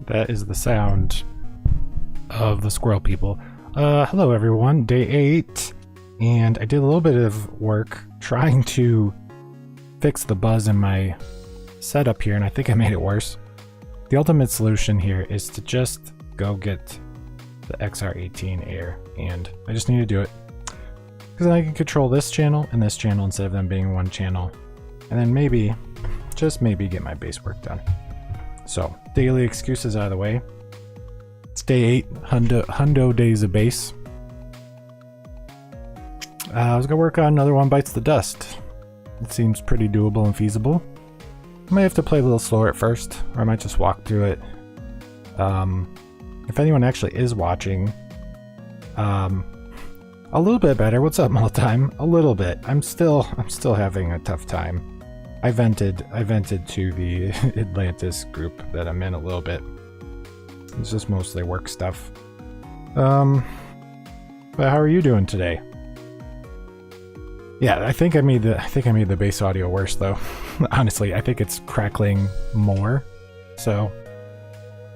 That is the sound of the squirrel people. Hello everyone, day 8, and I did a little bit of work trying to fix the buzz in my setup here, and I think I made it worse. The ultimate solution here is to just go get the XR18 Air, and I just need to do it. Because then I can control this channel and this channel instead of them being one channel. And then maybe, just maybe, get my base work done. So, daily excuses out of the way. It's day 8, hundo days of base. I was gonna work on another one bites the dust. It seems pretty doable and feasible. I might have to play a little slower at first, or I might just walk through it. If anyone actually is watching, a little bit better. What's up, Multime? A little bit. I'm still having a tough time. I vented to the Atlantis group that I'm in a little bit. It's just mostly work stuff. But how are you doing today? Yeah, I think I made the bass audio worse though. Honestly, I think it's crackling more. So,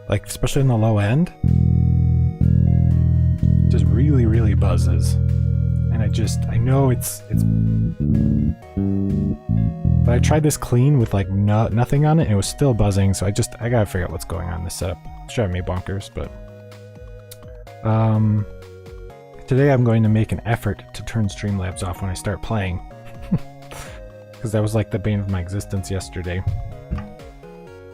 like, especially in the low end, it just really buzzes. And I know it's but I tried this clean with like nothing on it and it was still buzzing, so I gotta figure out what's going on in this setup. It's driving me bonkers, but today I'm going to make an effort to turn Streamlabs off when I start playing. Because that was like the bane of my existence yesterday.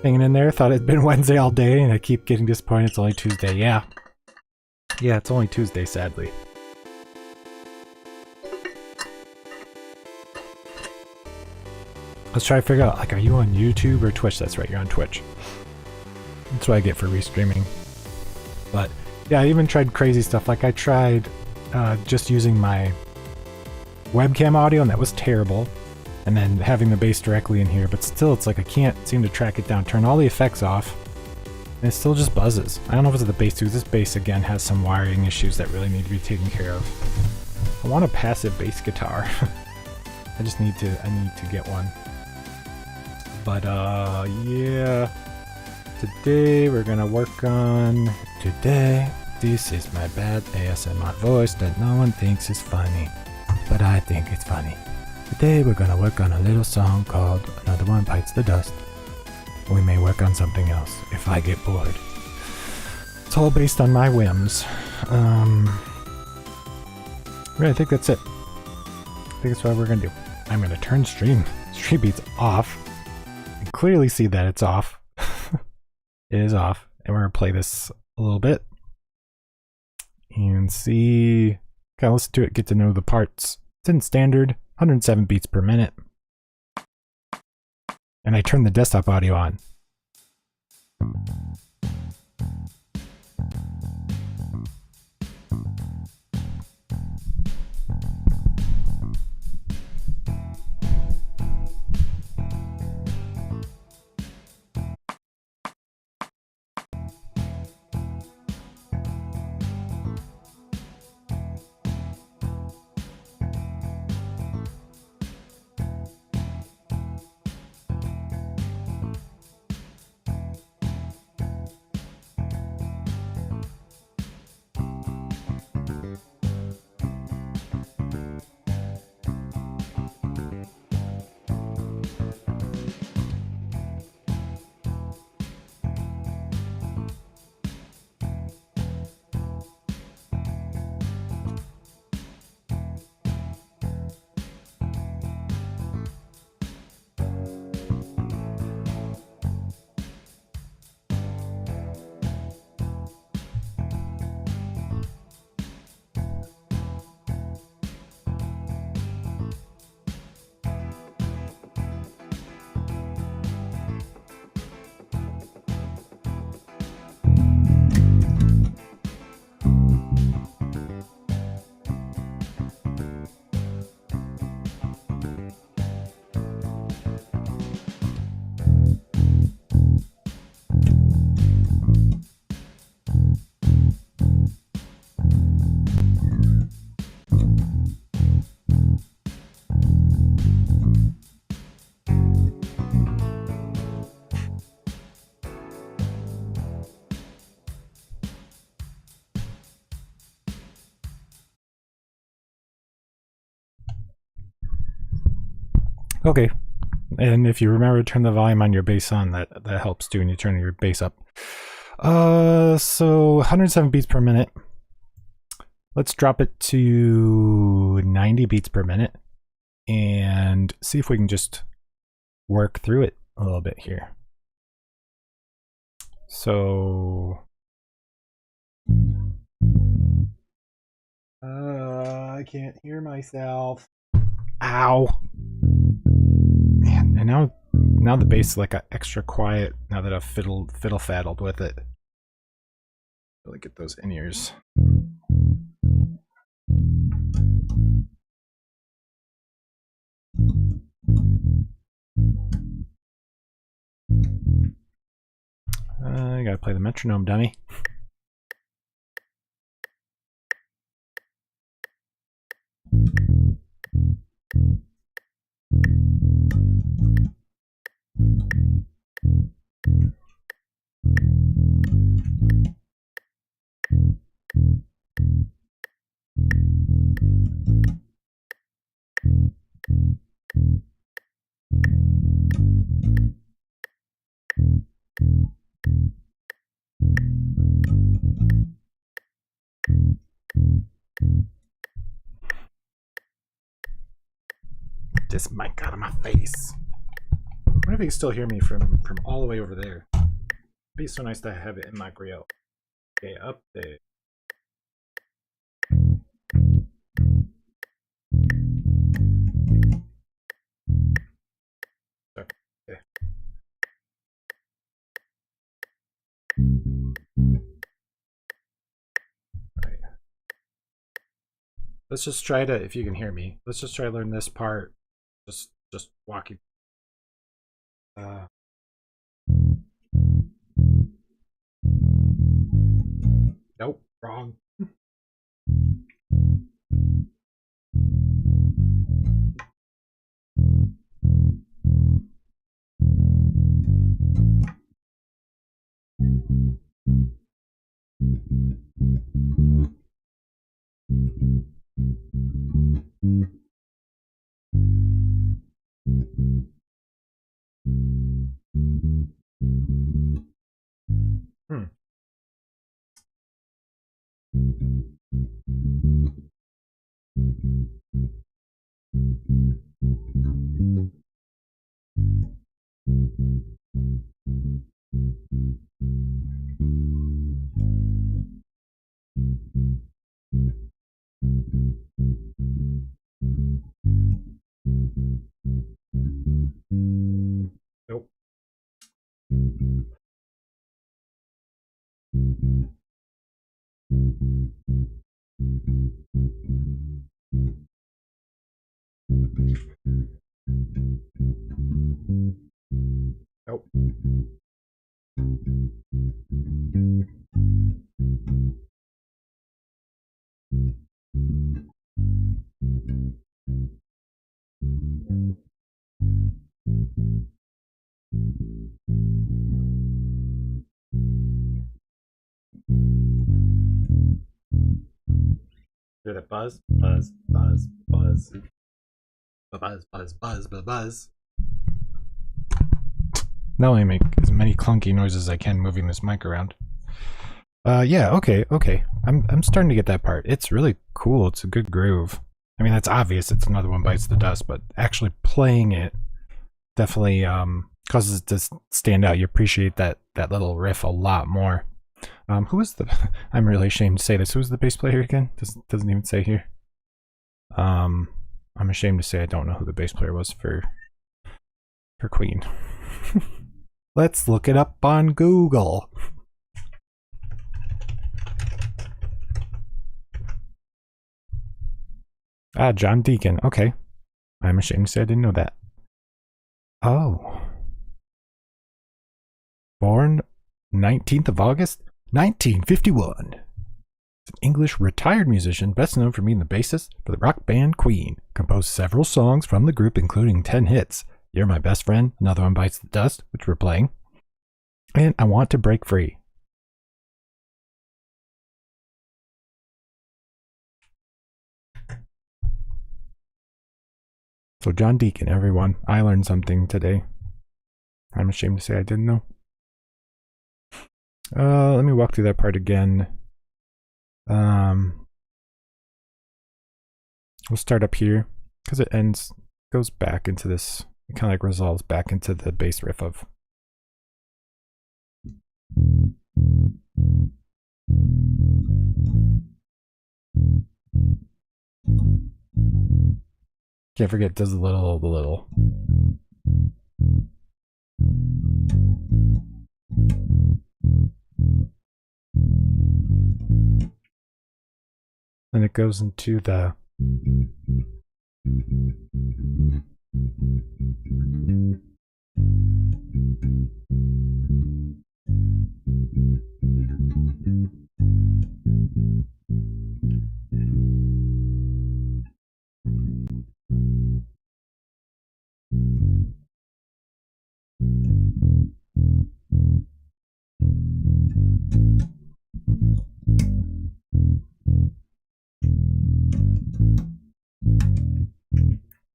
Hanging in there, thought it'd been Wednesday all day, and I keep getting disappointed it's only Tuesday. Yeah, it's only Tuesday, sadly. Let's try to figure out, like, are you on YouTube or Twitch? That's right, you're on Twitch. That's what I get for restreaming. But, yeah, I even tried crazy stuff. Like, I tried just using my webcam audio, and that was terrible. And then having the bass directly in here, but still, it's like I can't seem to track it down. Turn all the effects off, and it still just buzzes. I don't know if it's the bass too. This bass, again, has some wiring issues that really need to be taken care of. I want a passive bass guitar. I need to get one. But, yeah. Today, we're gonna work on... Today, this is my bad ASMR voice that no one thinks is funny. But I think it's funny. Today, we're gonna work on a little song called Another One Bites the Dust. We may work on something else if I get bored. It's all based on my whims. Yeah, I think that's it. I think that's what we're gonna do. I'm gonna turn stream beats off. You can clearly see that it's off. It is off. And we're gonna play this a little bit. And see, kind of listen to it, get to know the parts. It's in standard, 107 beats per minute. And I turned the desktop audio on. Okay. And if you remember to turn the volume on your bass on, that helps too when you turn your bass up. So 107 beats per minute. Let's drop it to 90 beats per minute and see if we can just work through it a little bit here. So I can't hear myself. Ow. Man, and now the bass is like extra quiet now that I've fiddle faddled with it. Really get those in-ears. I gotta play the metronome, dummy. This mic out of my face. I wonder if you can still hear me from all the way over there. It'd be so nice to have it in my grill. Okay, up there. Sorry. Okay. Right. Let's just try to, if you can hear me, let's just try to learn this part. Just walking. Nope, wrong. Nope. Nope. Hear that buzz? Buzz, buzz, buzz. Buzz, buzz, buzz, buzz, buzz. Now let me make as many clunky noises as I can moving this mic around. Yeah, okay. I'm starting to get that part. It's really cool. It's a good groove. I mean, that's obvious. It's Another One Bites the Dust, but actually playing it definitely causes it to stand out. You appreciate that little riff a lot more. Who is the? I'm really ashamed to say this. Who's the bass player again? Doesn't even say here. I'm ashamed to say I don't know who the bass player was for Queen. Let's look it up on Google. John Deacon. Okay. I'm ashamed to say I didn't know that. Oh. Born 19th of August, 1951. An English retired musician, best known for being the bassist for the rock band Queen. Composed several songs from the group, including 10 hits. You're My Best Friend, Another One Bites the Dust, which we're playing. And I Want to Break Free. So John Deacon, everyone. I learned something today. I'm ashamed to say I didn't know. Let me walk through that part again. We'll start up here because it goes back into this. It kind of like resolves back into the bass riff of. Can't forget it does the little. Then it goes into the.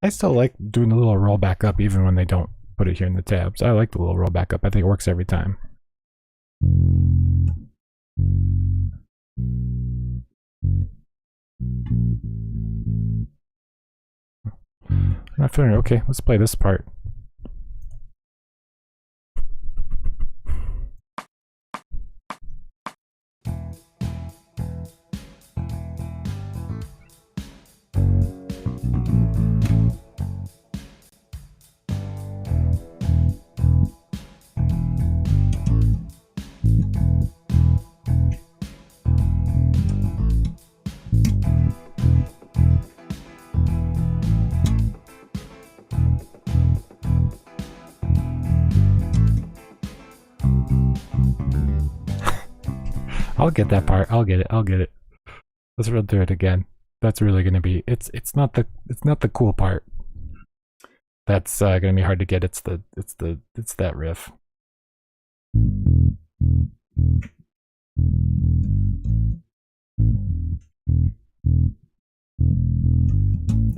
I still like doing the little roll back up even when they don't put it here in the tabs. I like the little roll back up. I think it works every time. I'm not feeling it. Okay, let's play this part. I'll get that part. I'll get it. Let's run through it again. That's really gonna be it's not the cool part. That's gonna be hard to get. It's that riff.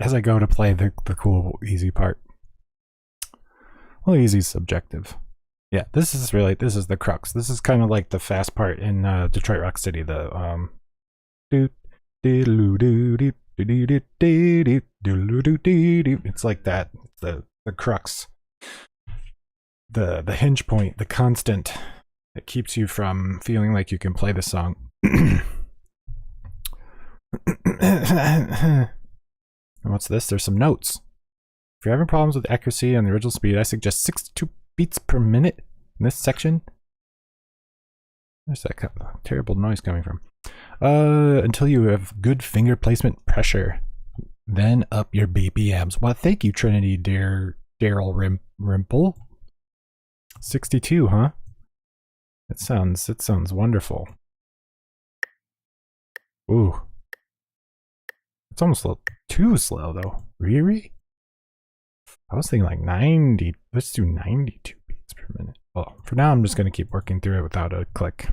As I go to play the cool easy part. Well, easy's subjective. Yeah, this is the crux. This is kind of like the fast part in Detroit Rock City. The it's like that. The crux. The hinge point, the constant that keeps you from feeling like you can play the song. And what's this? There's some notes. If you're having problems with accuracy on the original speed, I suggest 62 beats per minute in this section. Where's that terrible noise coming from? Until you have good finger placement pressure. Then up your BPMs. Well, thank you, Trinity Daryl Rimple. 62, huh? It sounds wonderful. Ooh. It's almost a little too slow though. Riri? I was thinking like 90. Let's do 92 beats per minute. Well, for now I'm just gonna keep working through it without a click.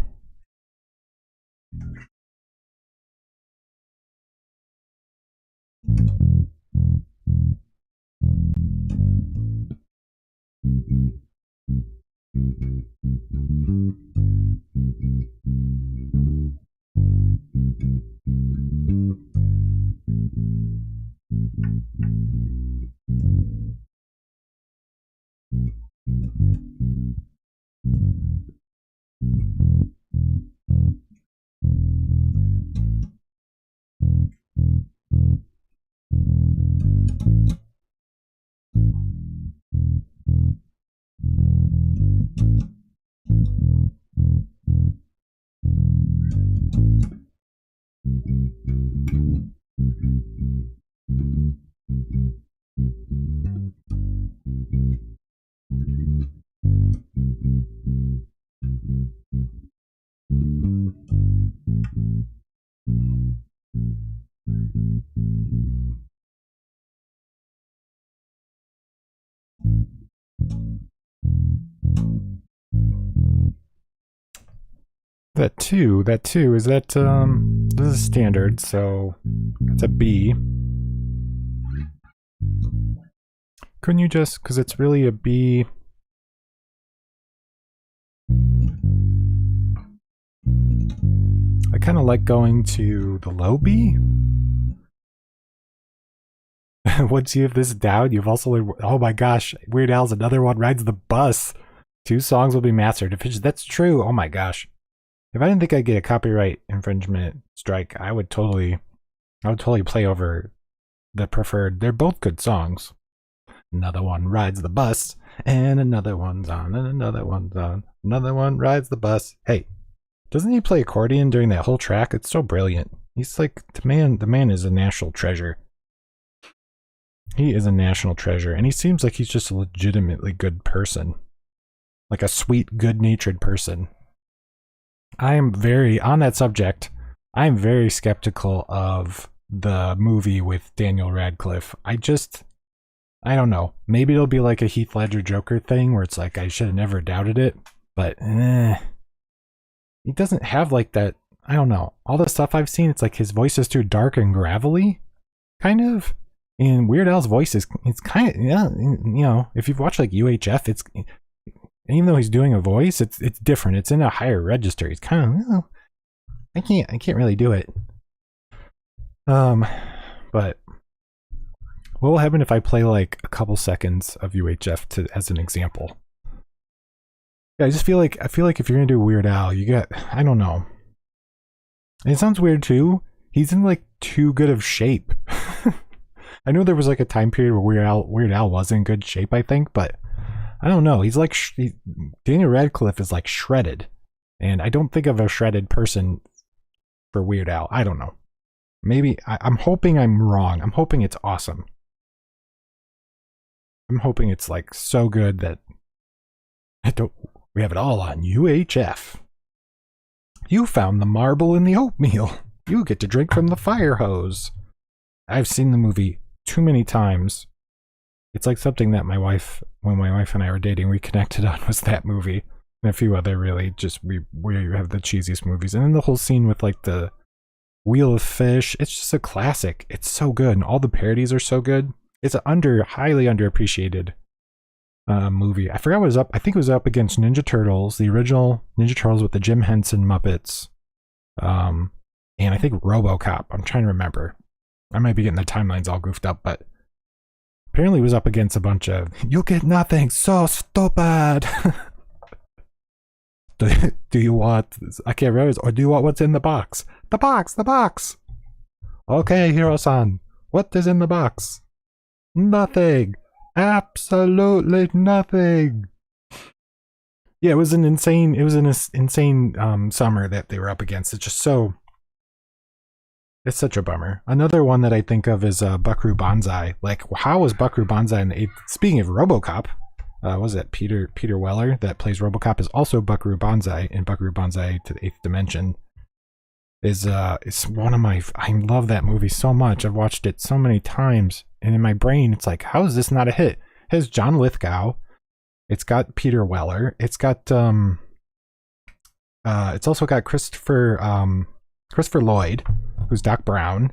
That two is that this is standard, so it's a B. Couldn't you just, because it's really a B. I kind of like going to the low B. Once you have this down, you've also learned, oh my gosh, Weird Al's Another One Rides the Bus. 2 songs will be mastered. That's true. Oh my gosh. If I didn't think I'd get a copyright infringement strike, I would totally play over the preferred. They're both good songs. Another one rides the bus, and another one's on, and another one's on. Another one rides the bus. Hey, doesn't he play accordion during that whole track? It's so brilliant. He's like, the man is a national treasure. He is a national treasure, and he seems like he's just a legitimately good person. Like a sweet, good-natured person. I am very, on that subject, I am very skeptical of the movie with Daniel Radcliffe. I don't know. Maybe it'll be like a Heath Ledger Joker thing where it's like, I should have never doubted it, but he doesn't have like that. I don't know. All the stuff I've seen, it's like his voice is too dark and gravelly, kind of. And Weird Al's voice is, it's kind of, yeah, you know, if you've watched like UHF, it's, even though he's doing a voice, it's different. It's in a higher register. It's kind of, oh, I can't really do it. But what will happen if I play like a couple seconds of UHF as an example? Yeah, I feel like if you're gonna do Weird Al, you got, I don't know. And it sounds weird too. He's in like too good of shape. I know there was like a time period where Weird Al was in good shape, I think, but I don't know. He's like, Daniel Radcliffe is like shredded. And I don't think of a shredded person for Weird Al. I don't know. Maybe, I'm hoping I'm wrong. I'm hoping it's awesome. I'm hoping it's like so good that we have it all on UHF. You found the marble in the oatmeal. You get to drink from the fire hose. I've seen the movie too many times. It's like something that when my wife and I were dating, we connected on was that movie. And a few other really just, we have the cheesiest movies. And then the whole scene with like the Wheel of Fish, it's just a classic. It's so good. And all the parodies are so good. It's an highly underappreciated movie. I forgot what it was up. I think it was up against Ninja Turtles, the original Ninja Turtles with the Jim Henson Muppets. And I think RoboCop. I'm trying to remember. I might be getting the timelines all goofed up, but apparently it was up against a bunch of, you get nothing, so stupid. Do you want, I can't remember, or do you want what's in the box? The box. Okay, Hiro-san, what is in the box? Nothing. Absolutely nothing. Yeah, it was an insane summer that they were up against. It's just so, it's such a bummer. Another one that I think of is Buckaroo Banzai. Like, how was Buckaroo Banzai in the 8th? Speaking of RoboCop, was it Peter Weller that plays RoboCop is also Buckaroo Banzai in Buckaroo Banzai to the 8th Dimension. It's one of my, I love that movie so much. I've watched it so many times, and in my brain, it's like, how is this not a hit? It has John Lithgow. It's got Peter Weller. It's got it's also got Christopher Lloyd, who's Doc Brown.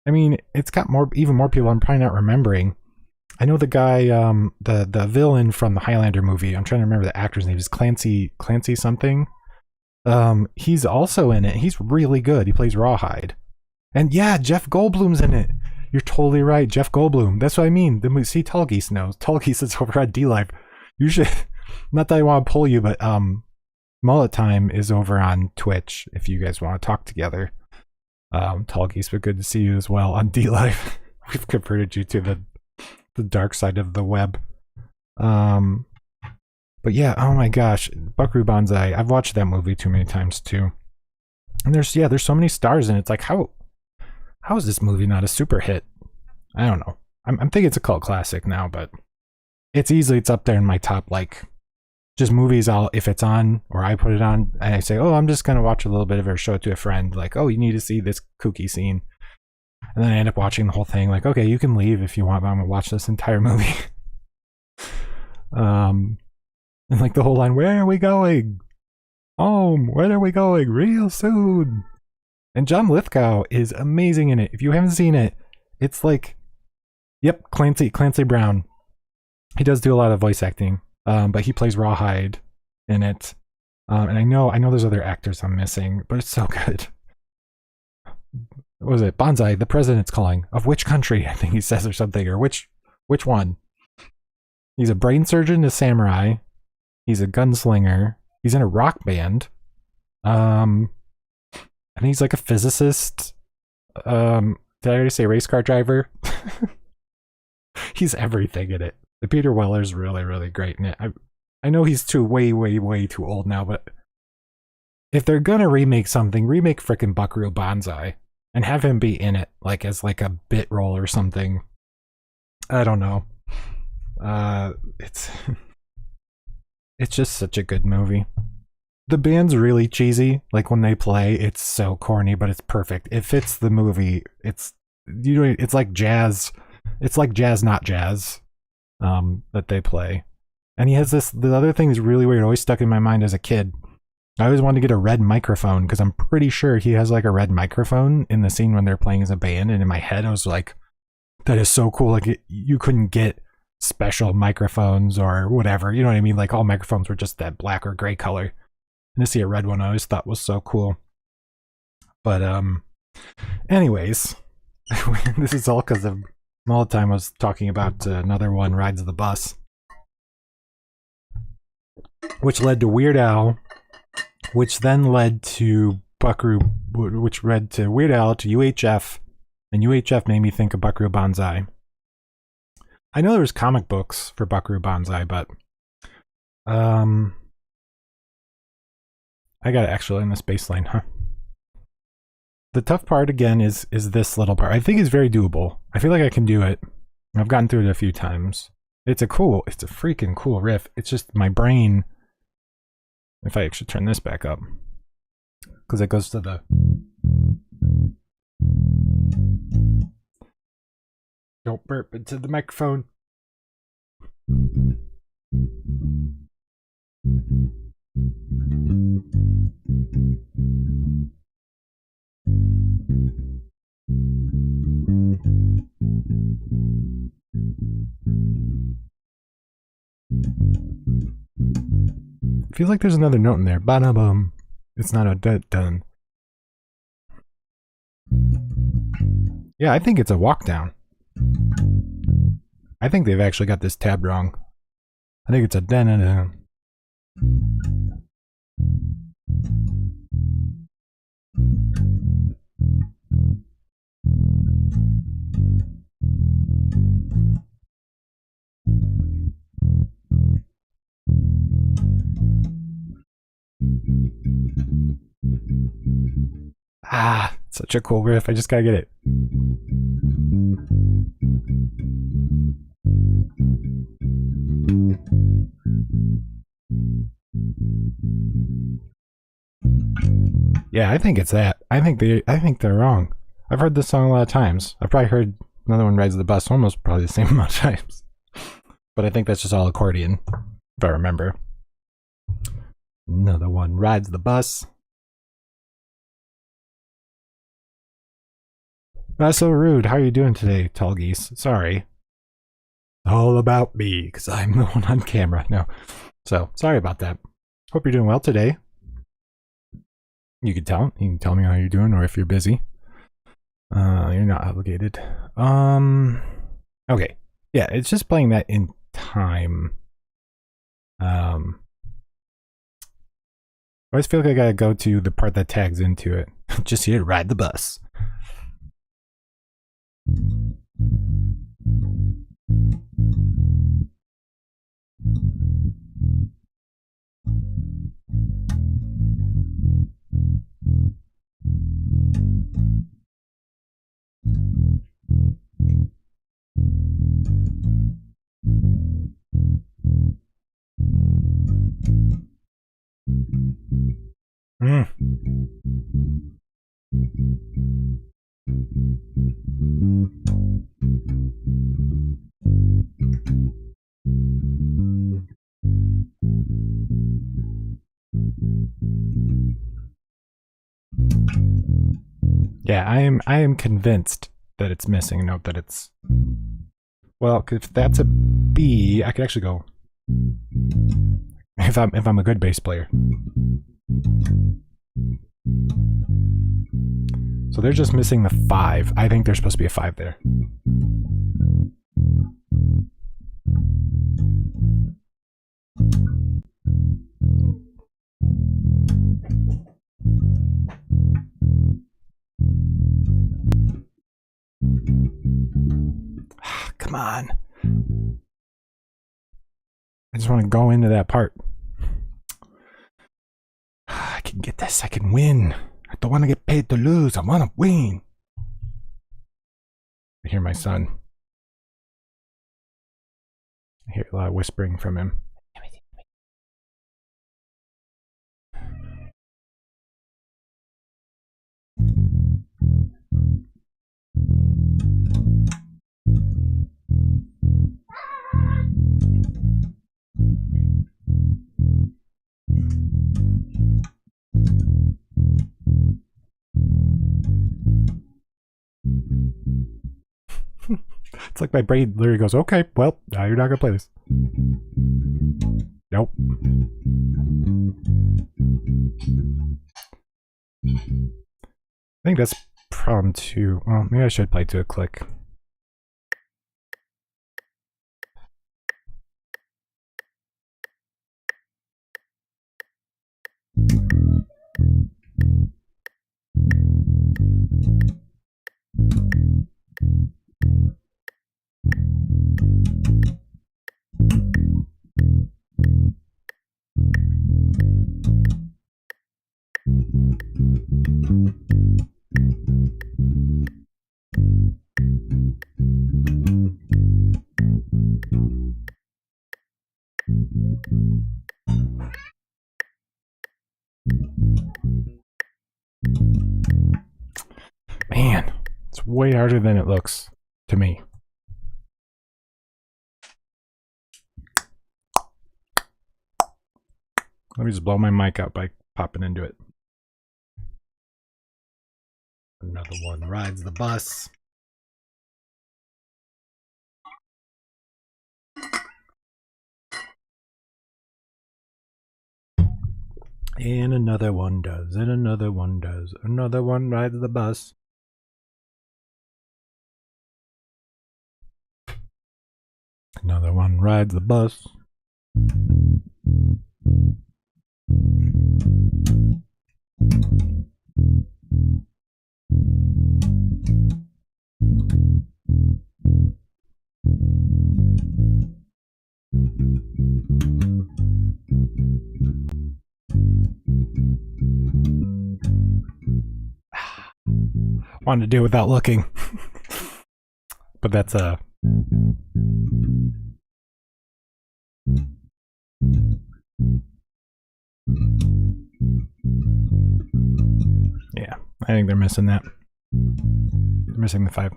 I mean, it's got even more people I'm probably not remembering. I know the guy, the villain from the Highlander movie. I'm trying to remember the actor's name. Is Clancy something. He's also in it. He's really good. He plays Rawhide. And yeah, Jeff Goldblum's in it. You're totally right, Jeff Goldblum. That's what I mean. See, Tall Geese knows. Tall Geese is over at D-Live. You should, not that I want to pull you, but Mullet Time is over on Twitch if you guys want to talk together. Tall Geese, but good to see you as well on D-Live. We've converted you to the dark side of the web. But yeah, oh my gosh, Buckaroo Banzai. I've watched that movie too many times too. And there's so many stars in it. It's like, how is this movie not a super hit? I don't know. I'm thinking it's a cult classic now, but it's up there in my top, like, just movies if it's on or I put it on and I say, oh, I'm just gonna watch a little bit of it or show it to a friend, like, oh, you need to see this kooky scene, and then I end up watching the whole thing, like, okay, you can leave if you want, but I'm gonna watch this entire movie. And like the whole line, where are we going? Home. When are we going? Real soon. And John Lithgow is amazing in it. If you haven't seen it, it's like, yep, Clancy Brown. He does do a lot of voice acting, but he plays Rawhide in it. And I know there's other actors I'm missing, but it's so good. What was it? Bonsai, the president's calling. Of which country? I think he says, or something. Or which one? He's a brain surgeon, a samurai. He's a gunslinger. He's in a rock band. And he's like a physicist. Did I already say race car driver? He's everything in it. The Peter Weller's really, really great in it. I know he's way too old now, but if they're gonna remake something, remake frickin' Buckaroo Banzai and have him be in it, like as like a bit role or something. I don't know. It's just such a good movie. The band's really cheesy. Like when they play, it's so corny, but it's perfect. It fits the movie. It's like jazz. It's like jazz, not jazz. That they play. And he has the other thing is really weird, always stuck in my mind as a kid. I always wanted to get a red microphone because I'm pretty sure he has like a red microphone in the scene when they're playing as a band. And in my head, I was like, that is so cool. Like you couldn't get special microphones or whatever. You know what I mean? Like all microphones were just that black or gray color. And to see a red one, I always thought was so cool. But anyways, this is all because of all the time I was talking about another one, Rides the Bus, which led to Weird Al, which then led to Buckaroo, which led to Weird Al, to UHF, and UHF made me think of Buckaroo Banzai. I know there was comic books for Buckaroo Banzai, but I gotta actually in this baseline, huh? The tough part again is this little part. I think it's very doable. I feel like I can do it. I've gotten through it a few times. It's a freaking cool riff. It's just my brain. If I actually turn this back up, because it goes to the. Don't burp into the microphone. Feels like there's another note in there. Ba-da-bum. It's not a dun. Yeah, I think it's a walk down. I think they've actually got this tab wrong. I think it's a dun. Ah, such a cool riff. I just gotta get it. Yeah, I think it's that. I think they're wrong. I've heard this song a lot of times. I've probably heard another one, Rides the Bus, almost probably the same amount of times. But I think that's just all accordion, if I remember. Another one, Rides the Bus. That's so rude. How are you doing today, Tall Geese? Sorry. All about me, because I'm the one on camera. No. So, sorry about that. Hope you're doing well today. You can tell me how you're doing, or if you're busy. You're not obligated. Okay. Yeah, it's just playing that in time. I always feel like I gotta go to the part that tags into it. Just here to ride the bus. Yeah, I am convinced that it's missing. Note that it's, well, if that's a B B, I could actually go if I'm a good bass player. So they're just missing the 5. I think there's supposed to be a 5 there. Come on. I just want to go into that part. I can get this. I can win. I don't want to get paid to lose. I want to win. I hear my son. I hear a lot of whispering from him. It's like my brain literally goes, okay, well, now you're not gonna play this. Nope. I think that's problem 2. Well, maybe I should play to a click. Man, it's way harder than it looks to me. Let me just blow my mic out by popping into it. Another one rides the bus. And another one does, and another one does. Another one rides the bus. Another one rides the bus. Wanted to do it without looking. But that's yeah, I think they're missing that. They're missing the 5.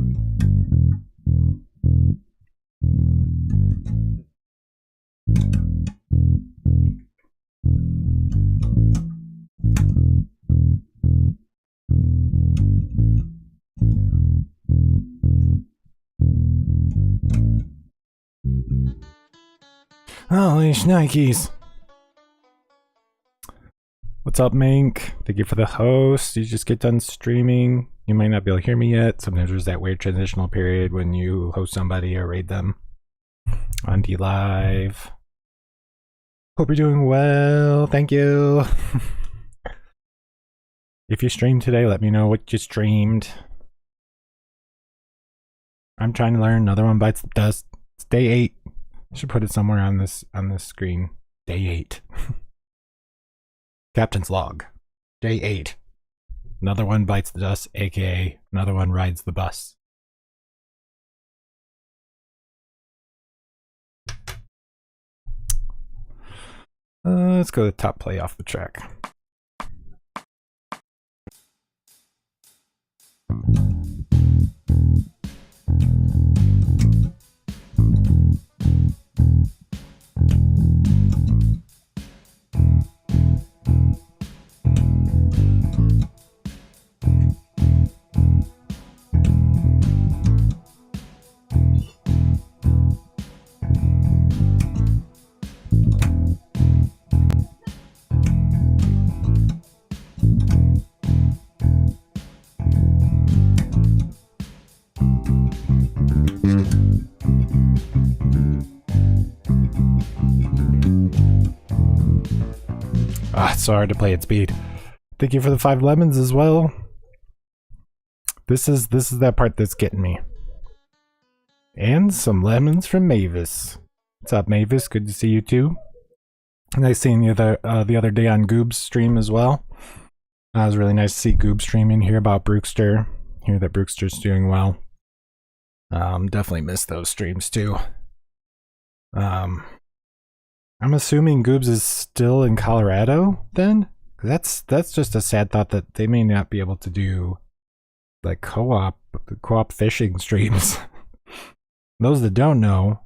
Holy shnikes. What's up, Mink? Thank you for the host. You just get done streaming. You might not be able to hear me yet. Sometimes there's that weird transitional period when you host somebody or raid them on DLive. Hope you're doing well. Thank you. If you streamed today, let me know what you streamed. I'm trying to learn. Another one bites the dust. It's day 8. I should put it somewhere on this screen. Day 8. Captain's log. Day 8. Another one bites the dust, aka another one rides the bus. Let's go to top play off the track. It's so hard to play at speed. Thank you for the 5 lemons as well. This is that part that's getting me. And some lemons from Mavis. What's up, Mavis? Good to see you too. Nice seeing you the other day on Goob's stream as well. It was really nice to see Goob streaming, hear about Brookster, hear that Brookster's doing well. Definitely missed those streams too. I'm assuming Goobs is still in Colorado then? That's just a sad thought that they may not be able to do like co-op fishing streams. Those that don't know,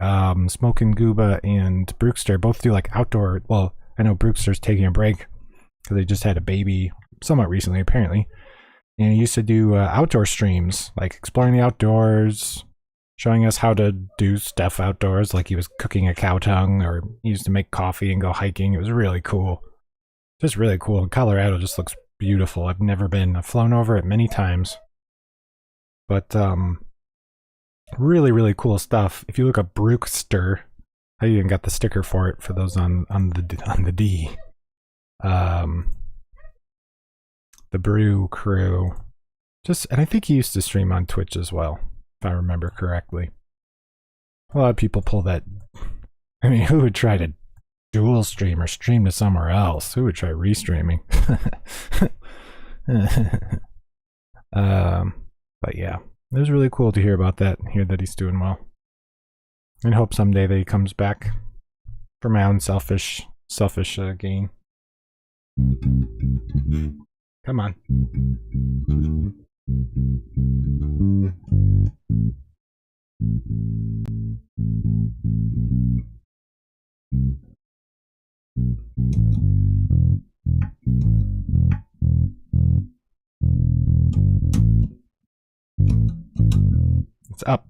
Smokin' Gooba and Brookster both do like outdoor, well, I know Brookster's taking a break because they just had a baby somewhat recently apparently. And he used to do outdoor streams, like exploring the outdoors, showing us how to do stuff outdoors, like he was cooking a cow tongue, or he used to make coffee and go hiking. It was really cool. Just really cool. And Colorado just looks beautiful. I've never been. I've flown over it many times. But really, really cool stuff. If you look up Brookster, I even got the sticker for it for those on the D. The Brew Crew. And I think he used to stream on Twitch as well, if I remember correctly. A lot of people pull that. I mean, who would try to dual stream or stream to somewhere else? Who would try restreaming? But yeah, it was really cool to hear about that, hear that he's doing well. And hope someday that he comes back for my own selfish gain. Come on. It's up.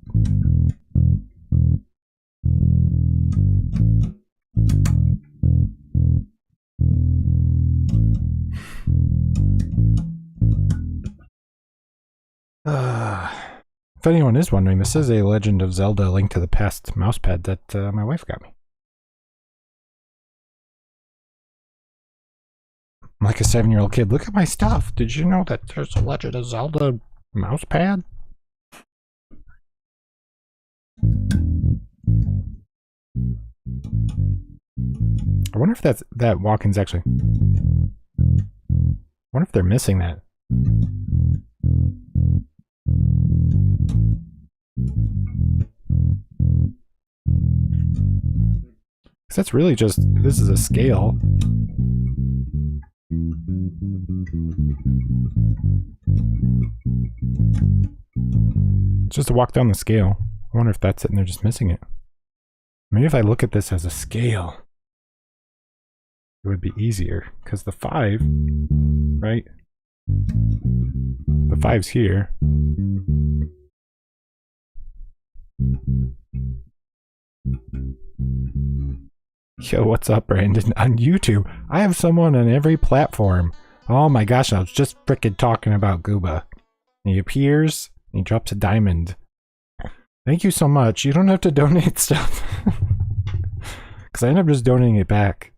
If anyone is wondering, this is a Legend of Zelda: Link to the Past mousepad that my wife got me. I'm like a 7-year-old kid. Look at my stuff. Did you know that there's a Legend of Zelda mousepad? I wonder if that walk-in's actually. I wonder if they're missing that. That's really just, this is a scale. It's just a walk down the scale. I wonder if that's it and they're just missing it. Maybe if I look at this as a scale, it would be easier, because the 5, right? The 5's here. Yo, what's up, Brandon? On YouTube, I have someone on every platform. Oh my gosh, I was just frickin' talking about Gooba. And he appears, and he drops a diamond. Thank you so much. You don't have to donate stuff. Because I end up just donating it back.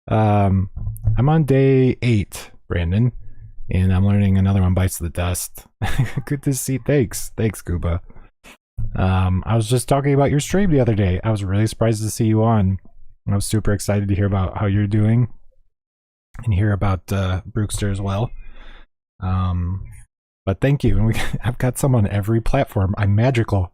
I'm on day 8, Brandon. And I'm learning another one bites the dust. Good to see. Thanks, Gooba. I was just talking about your stream the other day. I was really surprised to see you on. I was super excited to hear about how you're doing and hear about Brookster as well. But thank you. And I've got someone on every platform. I'm magical.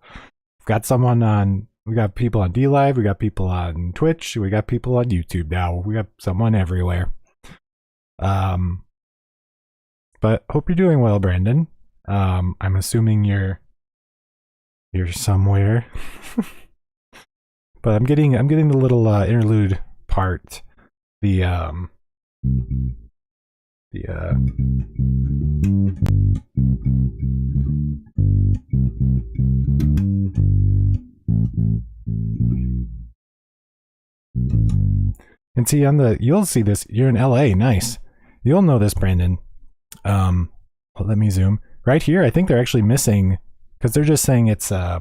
I've got someone on. We got people on DLive. We got people on Twitch. We got people on YouTube now. We got someone everywhere. But hope you're doing well, Brandon. I'm assuming you're somewhere. But I'm getting the little interlude part. And see you'll see this. You're in LA, nice. You'll know this, Brandon. Well, let me zoom right here. I think they're actually missing because they're just saying it's I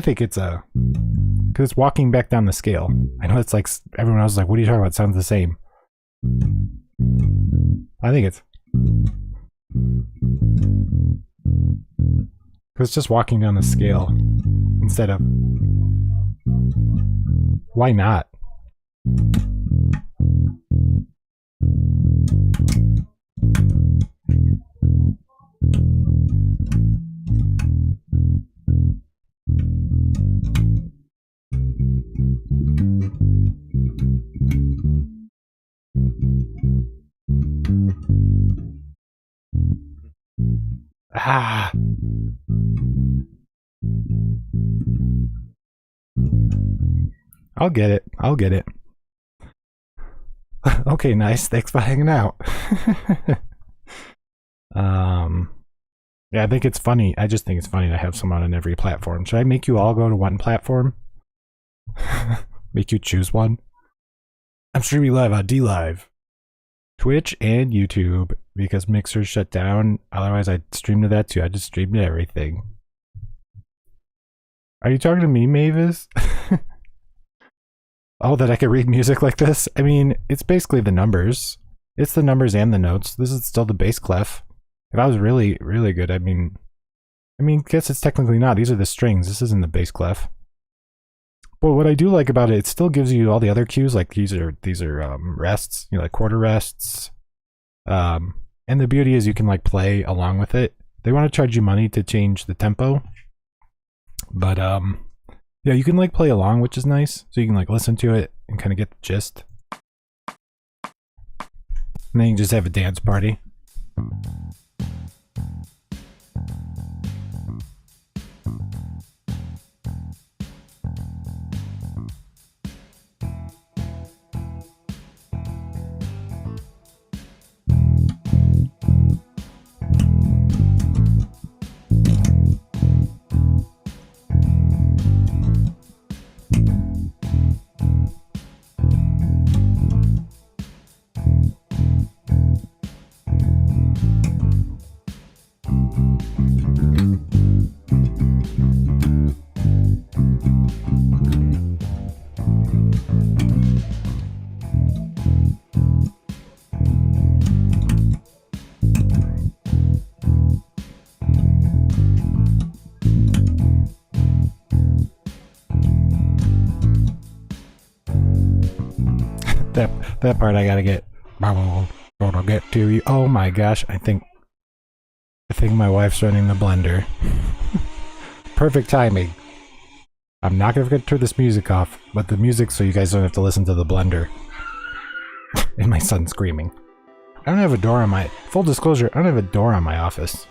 think it's Because it's walking back down the scale. I know it's like, everyone else is like, what are you talking about? It sounds the same. I think it's... Because it's just walking down the scale instead of... Why not? Ah. I'll get it. I'll get it. Okay, nice. Thanks for hanging out. Yeah, I think it's funny. I just think it's funny to have someone on every platform. Should I make you all go to one platform? Make you choose one? I'm streaming live on DLive, Twitch, and YouTube because Mixer's shut down. Otherwise, I'd stream to that too. I just stream to everything. Are you talking to me, Mavis? Oh, that I could read music like this? I mean, it's basically the numbers. It's the numbers and the notes. This is still the bass clef. If I was really, really good, I mean, guess it's technically not. These are the strings. This isn't the bass clef. But what I do like about it, it still gives you all the other cues. Like these are rests, you know, like quarter rests. And the beauty is you can like play along with it. They want to charge you money to change the tempo. But yeah, you can like play along, which is nice. So you can like listen to it and kind of get the gist. And then you can just have a dance party. That part I gotta get. Gonna get to you. Oh my gosh! I think my wife's running the blender. Perfect timing. I'm not gonna forget to turn this music off, but the music so you guys don't have to listen to the blender. And my son screaming. I don't have a door on my... Full disclosure, I don't have a door on my office.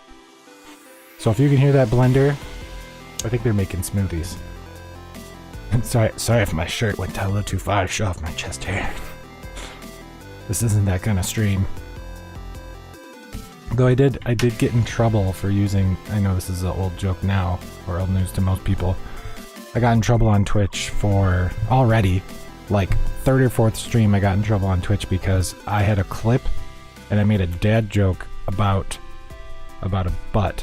So if you can hear that blender, I think they're making smoothies. Sorry if my shirt went down a little too far to show off my chest hair. This isn't that kind of stream. Though I did get in trouble for using... I know this is an old joke now, or old news to most people. I got in trouble on Twitch for already, like, third or fourth stream I got in trouble on Twitch because I had a clip and I made a dad joke about a butt.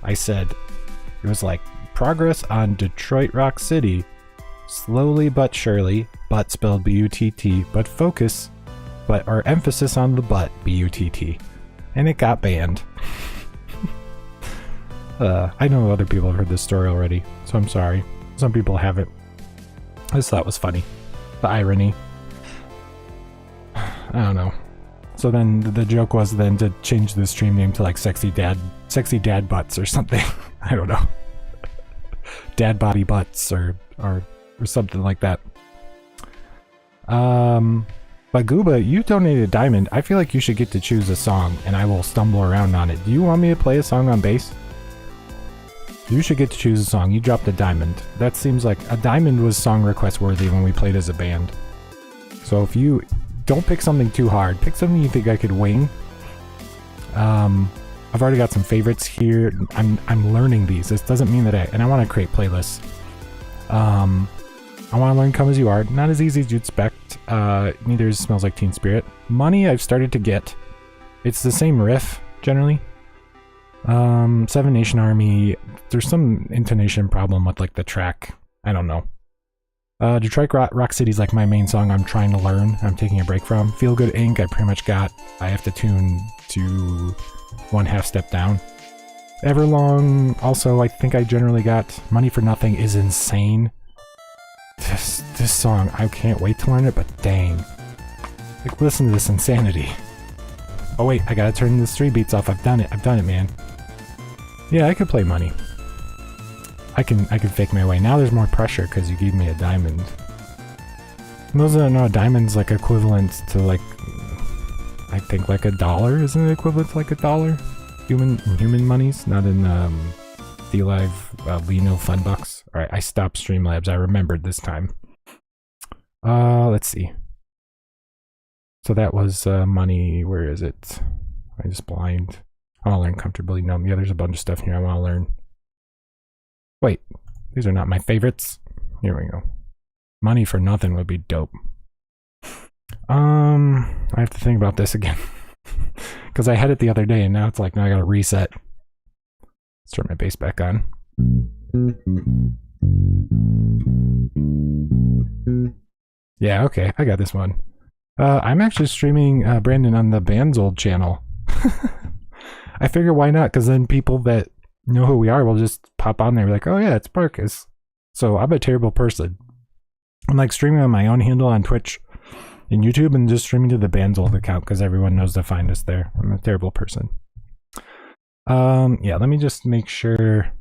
I said, it was like, progress on Detroit Rock City, slowly but surely, butt spelled B-U-T-T, but focus, or emphasis on the butt, B-U-T-T. And it got banned. I know other people have heard this story already, so I'm sorry. Some people haven't. I just thought it was funny. The irony. I don't know. So then the joke was then to change the stream name to like sexy dad butts or something. I don't know. Dad body butts or something like that. But Gooba, you donated a diamond. I feel like you should get to choose a song and I will stumble around on it. Do you want me to play a song on bass? You should get to choose a song. You dropped a diamond. That seems like a diamond was song request worthy when we played as a band. So if you don't pick something too hard, pick something you think I could wing. I've already got some favorites here. I'm learning these. This doesn't mean that I want to create playlists. I want to learn Come As You Are. Not as easy as you'd expect. Neither is Smells Like Teen Spirit. Money I've started to get. It's the same riff, generally. Seven Nation Army. There's some intonation problem with like the track. I don't know. Detroit Rock City is like my main song I'm trying to learn. I'm taking a break from. Feel Good Inc. I pretty much got. I have to tune to 1/2 step down. Everlong, also I think I generally got. Money for Nothing is insane. This song, I can't wait to learn it, but dang. Like, listen to this insanity. Oh wait, I gotta turn the 3 beats off. I've done it, man. Yeah, I could play Money. I can fake my way. Now there's more pressure because you gave me a diamond. And those don't know, a diamond's like equivalent to like, I think like $1. Isn't it equivalent to like $1? Human monies, not in D-Live Lino Fun Bucks. Alright, I stopped Streamlabs. I remembered this time. Let's see. So that was Money. Where is it? I just blind. I want to learn Comfortably Numb. Yeah, there's a bunch of stuff here I want to learn. Wait, these are not my favorites. Here we go. Money for Nothing would be dope. I have to think about this again. Because I had it the other day and now it's like, now I gotta reset. Let's turn my bass back on. Yeah, okay, I got this one. I'm actually streaming Brandon on the band's old channel. I figure why not? Because then people that know who we are will just pop on there and be like, oh yeah, it's Marcus. So I'm a terrible person. I'm like streaming on my own handle on Twitch and YouTube and just streaming to the band's old account because everyone knows to find us there. I'm a terrible person. Yeah, let me just make sure.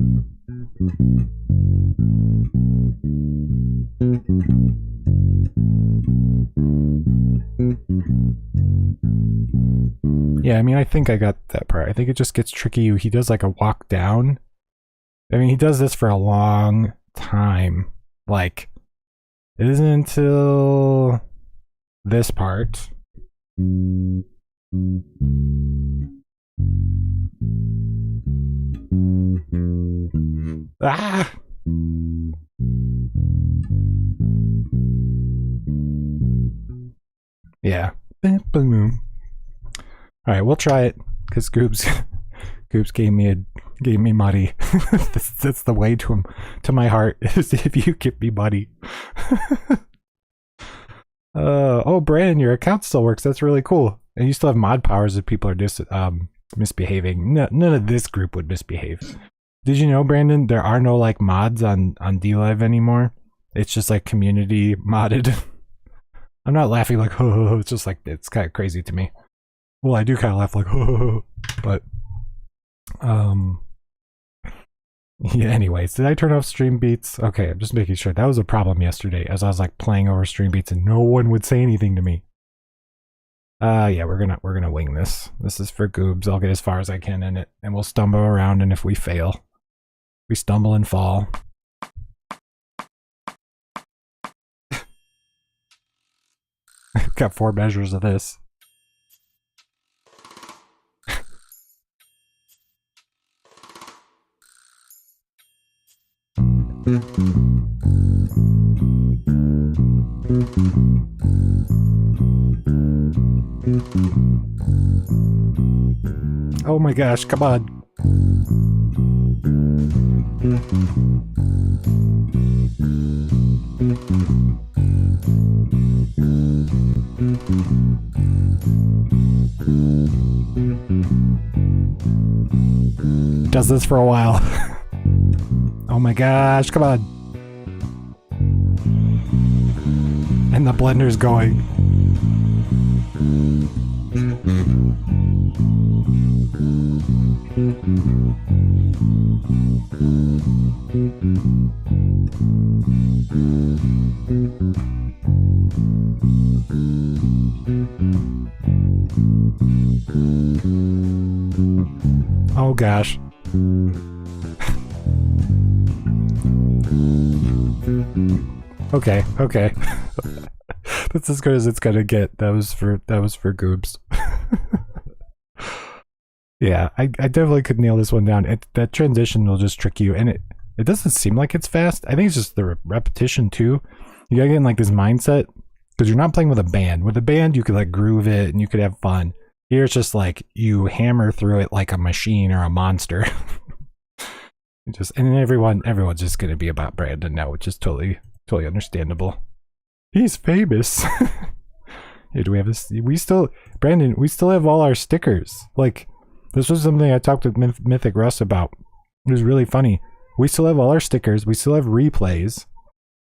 Yeah, I mean, I think I got that part. I think it just gets tricky. He does like a walk down. I mean, he does this for a long time. Like, it isn't until this part. Ah! Yeah. Boom. All right, we'll try it because Goobs gave me money. that's the way to my heart is if you give me money. Oh, Brandon, your account still works. That's really cool. And you still have mod powers if people are just misbehaving. No, none of this group would misbehave. Did you know, Brandon, there are no like mods on D-Live anymore? It's just like community modded. I'm not laughing like, oh, it's just like, it's kind of crazy to me. Well, I do kind of laugh like, oh, but, yeah, anyways, did I turn off stream beats? Okay, I'm just making sure. That was a problem yesterday as I was like playing over stream beats and no one would say anything to me. Yeah, we're gonna wing this. This is for Goobs. I'll get as far as I can in it and we'll stumble around, and if we fail, we stumble and fall. I've got 4 measures of this. Oh my gosh, come on. It does this for a while. Oh my gosh, come on. And the blender's going. Oh gosh. Okay. That's as good as it's gonna get. That was for Goobs. Yeah, I definitely could nail this one down. That transition will just trick you, and it doesn't seem like it's fast. I think it's just the repetition too. You gotta get in like this mindset because you're not playing with a band. With a band, you could like groove it and you could have fun. Here it's just like you hammer through it like a machine or a monster. And everyone's just gonna be about Brandon now, which is totally Totally understandable. He's famous. Hey, do we have this? Brandon, we still have all our stickers. Like, this was something I talked with Mythic Russ about. It was really funny. We still have all our stickers. We still have replays.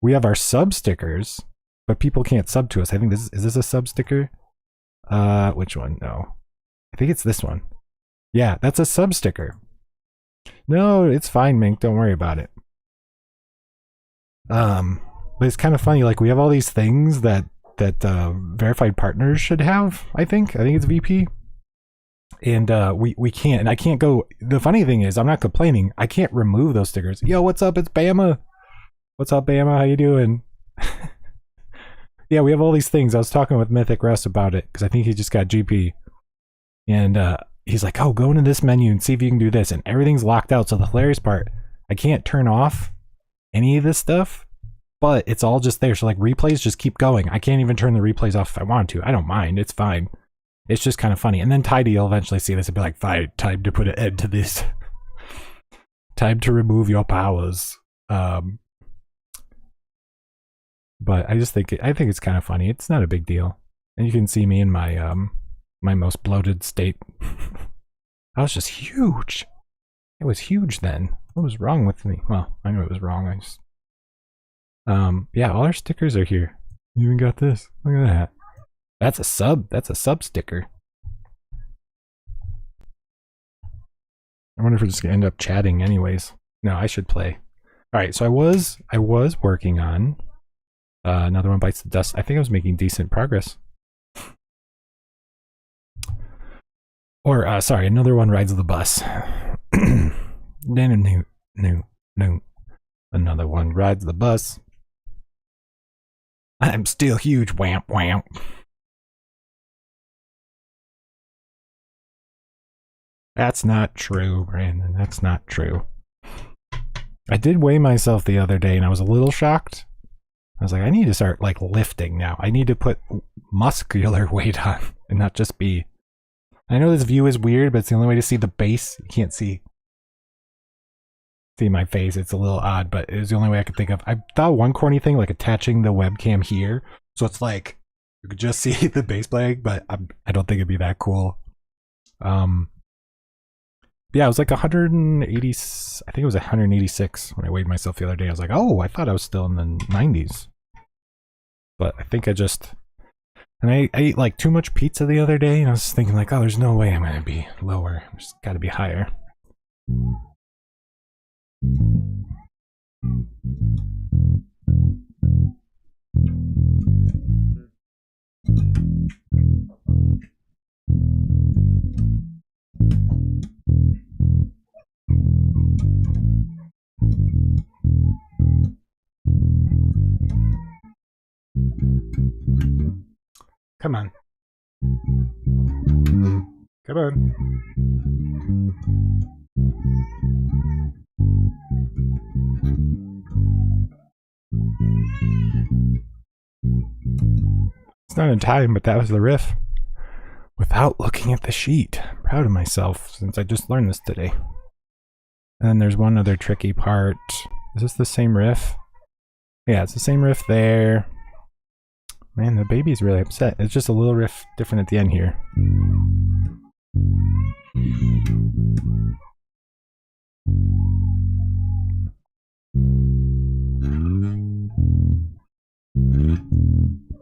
We have our sub stickers, but people can't sub to us. I think is this a sub sticker? Which one? No. I think it's this one. Yeah, that's a sub sticker. No, it's fine, Mink. Don't worry about it. But it's kind of funny. Like, we have all these things that verified partners should have. I think it's VP, and we can't. And I can't go. The funny thing is, I'm not complaining. I can't remove those stickers. Yo, what's up? It's Bama. What's up, Bama? How you doing? Yeah, we have all these things. I was talking with Mythic Russ about it because I think he just got GP, and he's like, "Oh, go into this menu and see if you can do this." And everything's locked out. So the hilarious part, I can't turn off any of this stuff, but it's all just there. So like replays just keep going. I can't even turn the replays off if I want to. I don't mind. It's fine. It's just kind of funny. And then Tidy will eventually see this and be like, "Fine, time to put an end to this. Time to remove your powers." But I just think it's kind of funny. It's not a big deal, and you can see me in my my most bloated state. I was just huge. It was huge then. What was wrong with me? Well, I knew it was wrong. I just yeah, all our stickers are here. You even got this. Look at that. That's a sub. That's a sub sticker. I wonder if we're just gonna end up chatting anyways. No, I should play. All right, so I was working on another one bites the dust. I think I was making decent progress. Or sorry, another one rides the bus. No. Another one rides the bus. I'm still huge. Whamp whamp. That's not true, Brandon. That's not true. I did weigh myself the other day and I was a little shocked. I was like, I need to start like lifting now. I need to put muscular weight on and not just be. I know this view is weird, but it's the only way to see the base. You can't see my face. It's a little odd, but it was the only way I could think of. I thought one corny thing, like attaching the webcam here, so it's like you could just see the base playing, but I don't think it'd be that cool. Yeah, it was like 180. I think it was 186 when I weighed myself the other day. I was like, oh, I thought I was still in the 90s. But I think I ate like too much pizza the other day, and I was thinking like, oh, there's no way I'm gonna be lower. There's gotta be higher. Come on. Come on. It's not in time, but that was the riff. Without looking at the sheet. I'm proud of myself since I just learned this today. And then there's one other tricky part. Is this the same riff? Yeah, it's the same riff there. Man, the baby's really upset. It's just a little riff different at the end here.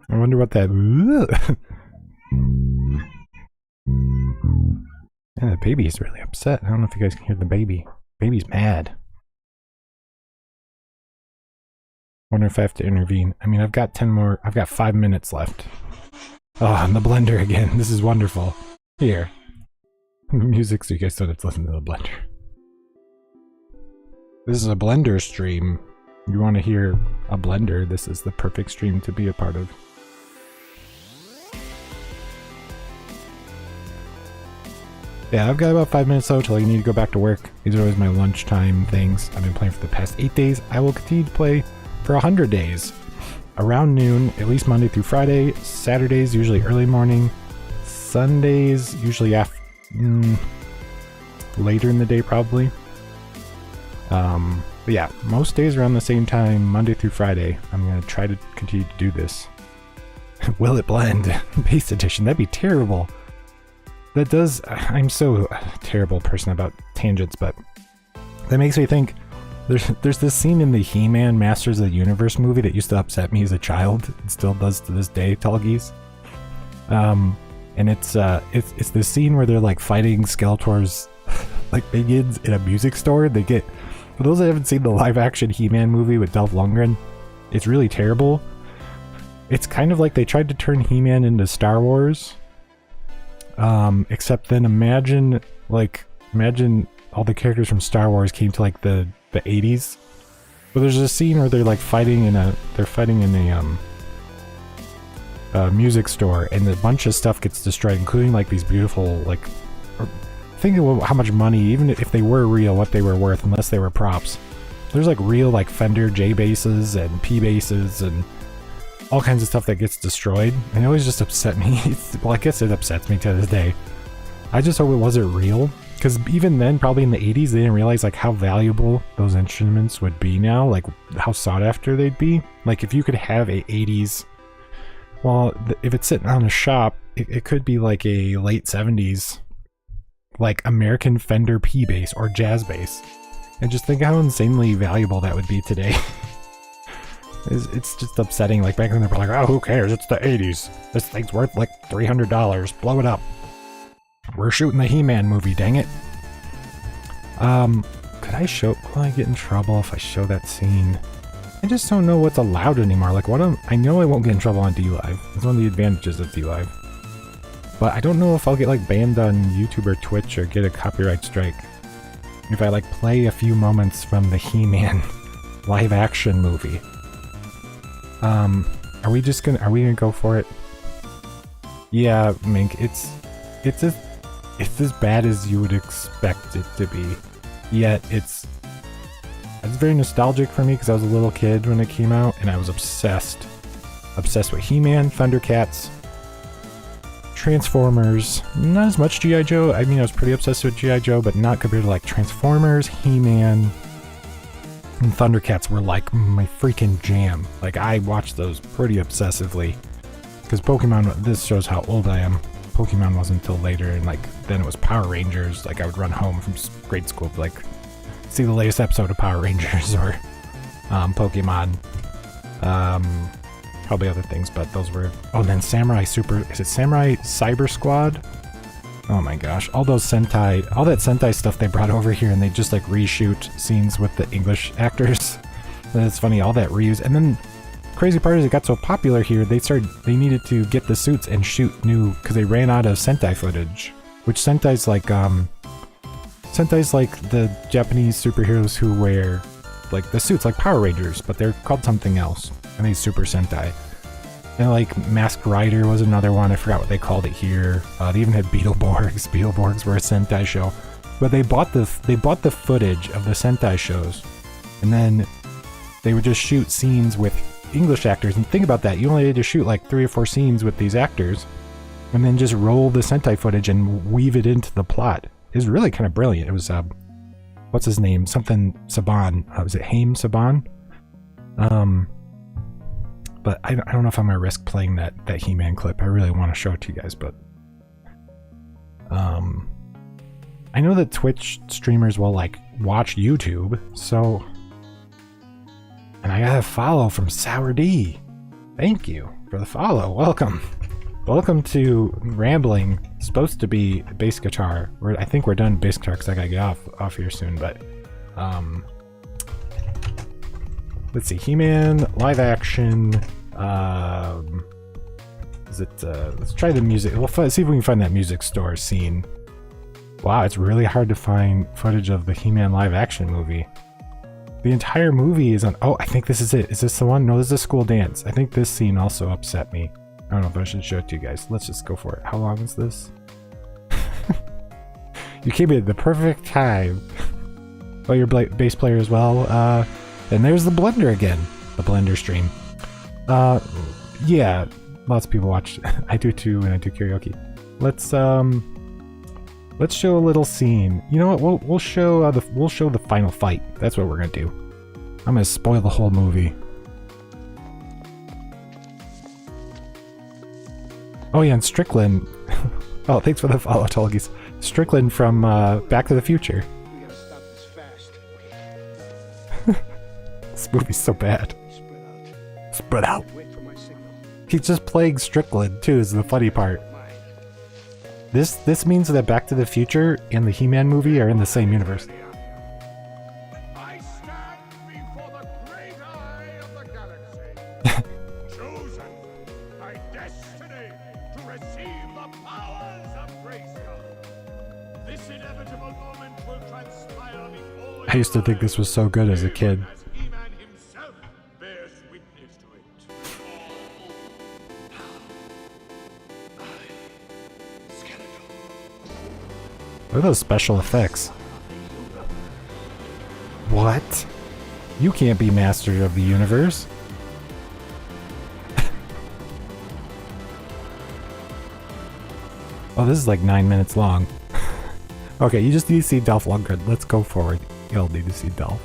I wonder what that... Yeah, the baby's really upset. I don't know if you guys can hear the baby. Baby's mad. Wonder if I have to intervene. I mean, I've got 5 minutes left. Oh, and the blender again. This is wonderful. Here. Music so you guys don't have to listen to the blender. This is a blender stream. If you want to hear a blender, this is the perfect stream to be a part of. Yeah, I've got about 5 minutes though till I need to go back to work. These are always my lunchtime things. I've been playing for the past 8 days. I will continue to play for 100 days. Around noon, at least Monday through Friday. Saturdays, usually early morning. Sundays, usually later in the day probably. But yeah, most days around the same time, Monday through Friday, I'm going to try to continue to do this. Will it blend? Base edition, that'd be terrible. That does, I'm so a terrible person about tangents, but that makes me think, there's this scene in the He-Man Masters of the Universe movie that used to upset me as a child. It still does to this day, Tallgeese. And it's this scene where they're like fighting Skeletor's like minions in a music store. They get, for those that haven't seen the live action He-Man movie with Dolph Lundgren, it's really terrible. It's kind of like they tried to turn He-Man into Star Wars. Except then imagine all the characters from Star Wars came to like the 80s. But there's a scene where they're like fighting in a music store, and a bunch of stuff gets destroyed, including like these beautiful, like, think of how much money, even if they were real, what they were worth, unless they were props. There's like real like Fender J basses and P basses and all kinds of stuff that gets destroyed, and it always just upset me. Well, I guess it upsets me to this day. I just hope it wasn't real, because even then, probably in the 80s, they didn't realize like how valuable those instruments would be now, like how sought after they'd be. Like if you could have a 80s, well, if it's sitting on a shop, it could be like a late 70s, like American Fender P bass or jazz bass. And just think how insanely valuable that would be today. It's just upsetting. Like back then they were like, oh, who cares? It's the 80s. This thing's worth like $300. Blow it up. We're shooting the He-Man movie, dang it. Could I show, will I get in trouble if I show that scene? I just don't know what's allowed anymore. Like I know I won't get in trouble on DLive. It's one of the advantages of DLive. But I don't know if I'll get like banned on YouTube or Twitch or get a copyright strike if I like play a few moments from the He-Man live action movie. Are we gonna go for it? Yeah, Mink, it's as bad as you would expect it to be. Yet it's very nostalgic for me because I was a little kid when it came out, and I was obsessed with He-Man, Thundercats, Transformers, not as much G.I. Joe. I mean, I was pretty obsessed with G.I. Joe, but not compared to like Transformers, He-Man, and Thundercats were like my freaking jam. Like I watched those pretty obsessively because Pokemon, this shows how old I am. Pokemon wasn't until later, and like then it was Power Rangers. Like I would run home from grade school to like see the latest episode of Power Rangers or Pokemon. Probably other things, but those were, oh, and then Samurai Cyber Squad? Oh my gosh, all that Sentai stuff they brought over here, and they just like reshoot scenes with the English actors. And it's funny, all that reuse. And then crazy part is it got so popular here, they needed to get the suits and shoot new, because they ran out of Sentai footage. Which Sentai's like the Japanese superheroes who wear like the suits like Power Rangers, but they're called something else. And they Super Sentai. And like Masked Rider was another one, I forgot what they called it here. They even had Beetleborgs. Beetleborgs were a Sentai show. But they bought the footage of the Sentai shows, and then they would just shoot scenes with English actors. And think about that, you only had to shoot like 3 or 4 scenes with these actors, and then just roll the Sentai footage and weave it into the plot. It was really kind of brilliant. It was what's his name? Something Saban. Was it Haim Saban? But I don't know if I'm gonna risk playing that He-Man clip. I really want to show it to you guys, but I know that Twitch streamers will like watch YouTube, so, and I got a follow from Sour D. Thank you for the follow. Welcome to Rambling. It's supposed to be bass guitar. I think we're done bass guitar because I gotta get off here soon, but let's see, He-Man live action. Let's try the music. We'll see if we can find that music store scene. Wow, it's really hard to find footage of the He-Man live action movie. The entire movie is on. Oh, I think this is it. Is this the one? No, this is a school dance. I think this scene also upset me. I don't know if I should show it to you guys. Let's just go for it. How long is this? You came in at the perfect time. Oh, you're a bass player as well. And there's the Blender again. The Blender stream. Yeah, lots of people watch. I do too, and I do karaoke. Let's show a little scene. You know what? We'll show the final fight. That's what we're gonna do. I'm gonna spoil the whole movie. Oh yeah, and Strickland. Oh, thanks for the follow, Tolgis. Strickland from Back to the Future. We gotta stop this fast. This movie's so bad. Spread out. Wait for my signal. He's just playing Strickland too, is the funny part. This means that Back to the Future and the He-Man movie are in the same universe. I stand before the great eye of the galaxy, chosen by destiny to receive the powers of Grayskull. This inevitable moment will transpire before I used to think this was so good as a kid. as He-Man himself bears witness to it. Look at those special effects. What? You can't be master of the universe. Oh, this is like 9 minutes long. Okay, you just need to see Dolph Lundgren. Let's go forward. You'll need to see Dolph.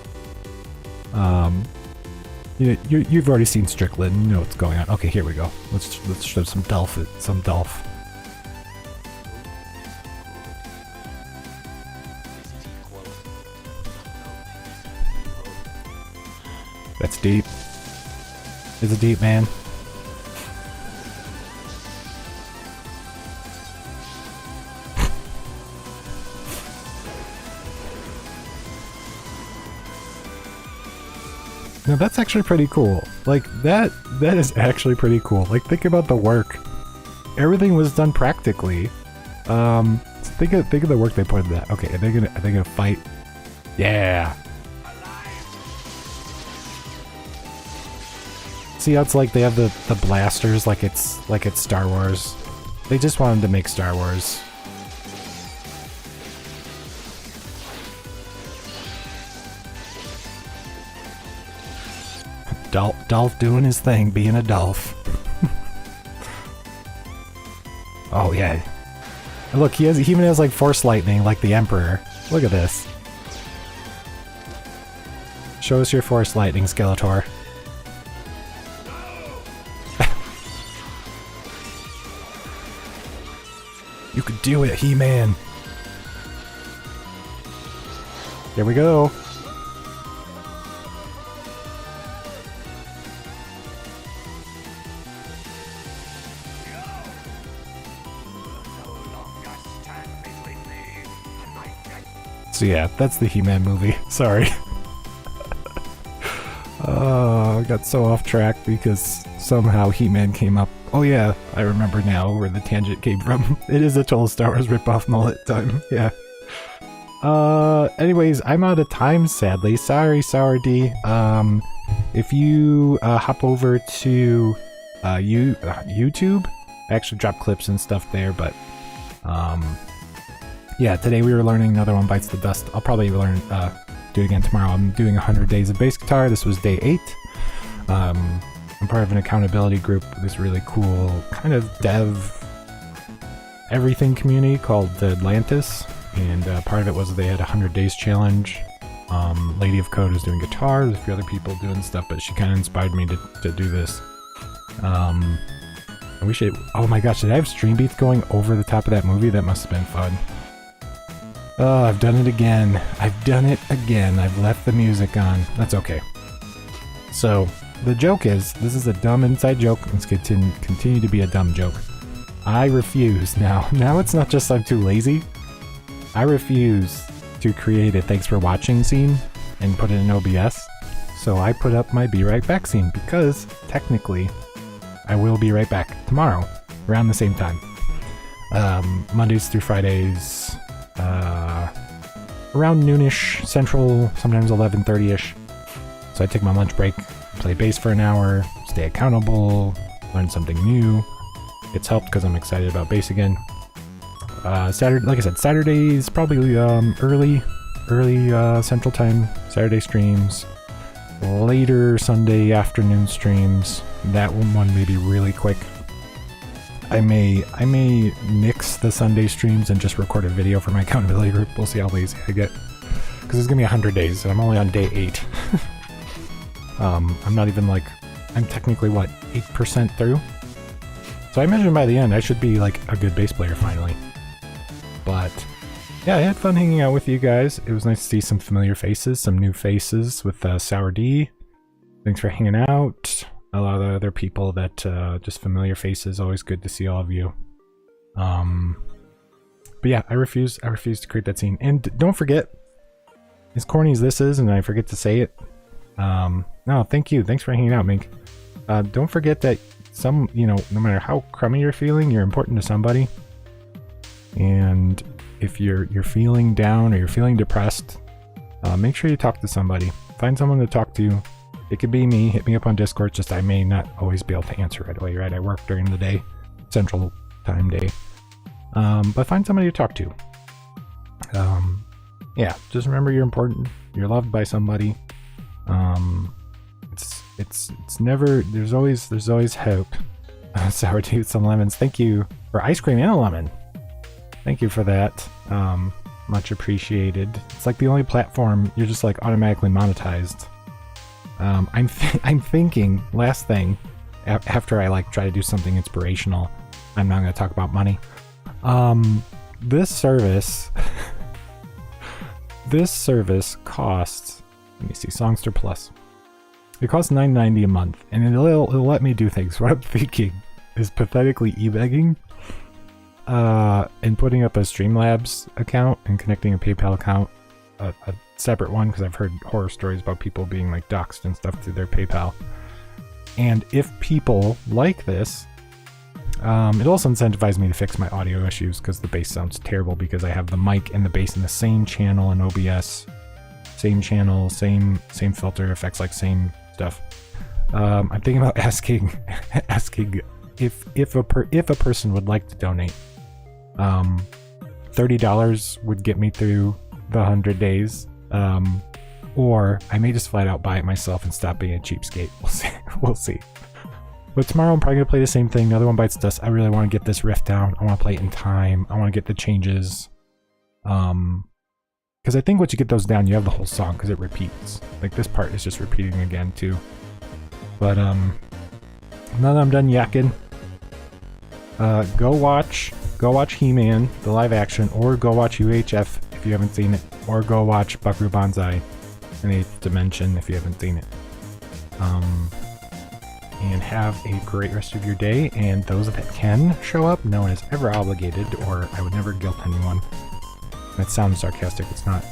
You've already seen Strickland. You know what's going on. Okay, here we go. Let's show some Dolph. Some Dolph. That's deep. It's a deep, man. Now that's actually pretty cool. Like that is actually pretty cool. Like think about the work. Everything was done practically. Think of the work they put in that. Okay, are they gonna fight? Yeah. See how it's like they have the blasters like it's Star Wars. They just wanted to make Star Wars. Dolph doing his thing, being a Dolph. Oh yeah. Look, he even has like Force Lightning like the Emperor. Look at this. Show us your Force Lightning, Skeletor. You could do it, He-Man. Here we go. So yeah, that's the He-Man movie. Sorry. Oh, I got so off track because somehow He-Man came up. Oh yeah, I remember now where the tangent came from. It is a total Star Wars ripoff mullet time. Yeah. Anyways, I'm out of time, sadly. Sorry, D. If you hop over to YouTube, I actually drop clips and stuff there, but yeah, today we were learning Another One Bites the Dust. I'll probably do it again tomorrow. I'm doing 100 days of bass guitar. This was day 8. I'm part of an accountability group, this really cool kind of dev everything community called Atlantis, and part of it was they had a 100 days challenge. Lady of Code was doing guitar, there's a few other people doing stuff, but she kind of inspired me to do this. And we should, oh my gosh, did I have stream beats going over the top of that movie? That must have been fun. Oh, I've done it again. I've done it again. I've left the music on. That's okay. So, the joke is, this is a dumb inside joke. Let's continue to be a dumb joke. I refuse now. Now it's not just I'm too lazy. I refuse to create a thanks for watching scene and put it in OBS. So I put up my be right back scene because technically I will be right back tomorrow around the same time. Mondays through Fridays, around noonish central, sometimes 11:30ish. So I take my lunch break, play bass for an hour, stay accountable, learn something new. It's helped because I'm excited about bass again. Saturday, like I said, Saturdays probably early Central Time. Saturday streams, later Sunday afternoon streams. That one may be really quick. I may mix the Sunday streams and just record a video for my accountability group. We'll see how lazy I get, because it's gonna be 100 days and I'm only on day 8. I'm not even like, I'm technically what, 8% through? So I imagine by the end I should be like a good bass player finally. But yeah, I had fun hanging out with you guys. It was nice to see some familiar faces, some new faces with Sour D. Thanks for hanging out. A lot of the other people that just familiar faces. Always good to see all of you. But yeah, I refuse to create that scene. And don't forget, as corny as this is, and I forget to say it. No, thank you. Thanks for hanging out, Mink. Don't forget that no matter how crummy you're feeling, you're important to somebody. And if you're feeling down or you're feeling depressed, make sure you talk to somebody. Find someone to talk to. It could be me. Hit me up on Discord. Just I may not always be able to answer right away, right? I work during the day, Central Time day. But find somebody to talk to. Yeah, just remember you're important. You're loved by somebody. It's never. There's always hope. Sour tea with some lemons. Thank you for ice cream and a lemon. Thank you for that. Much appreciated. It's like the only platform you're just like automatically monetized. I'm thinking, last thing, after I like try to do something inspirational, I'm not going to talk about money. This service costs, let me see, Songster Plus. It costs $9.90 a month, and it'll let me do things. What I'm thinking is pathetically e-begging, and putting up a Streamlabs account and connecting a PayPal account, a separate one, because I've heard horror stories about people being like doxxed and stuff through their PayPal. And if people like this, it also incentivizes me to fix my audio issues, because the bass sounds terrible because I have the mic and the bass in the same channel in OBS. Same channel, same filter effects, like same stuff. I'm thinking about asking if a person would like to donate. $30 would get me through the 100 days. Or I may just flat out buy it myself and stop being a cheapskate. We'll see. But tomorrow I'm probably gonna play the same thing. Another One Bites Dust. I really want to get this riff down. I want to play it in time. I want to get the changes. Because I think once you get those down, you have the whole song, because it repeats. Like this part is just repeating again too. But now that I'm done yakking, go watch He-Man, the live action, or go watch UHF if you haven't seen it, or go watch Buckaroo Banzai in the 8th Dimension if you haven't seen it. And have a great rest of your day, and those that can show up, no one is ever obligated, or I would never guilt anyone. That sounds sarcastic, it's not.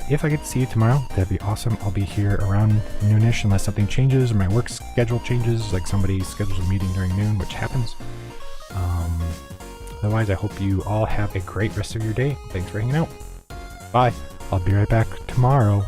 If I get to see you tomorrow, that'd be awesome. I'll be here around noonish unless something changes or my work schedule changes, like somebody schedules a meeting during noon, which happens. Otherwise, I hope you all have a great rest of your day. Thanks for hanging out. Bye. I'll be right back tomorrow.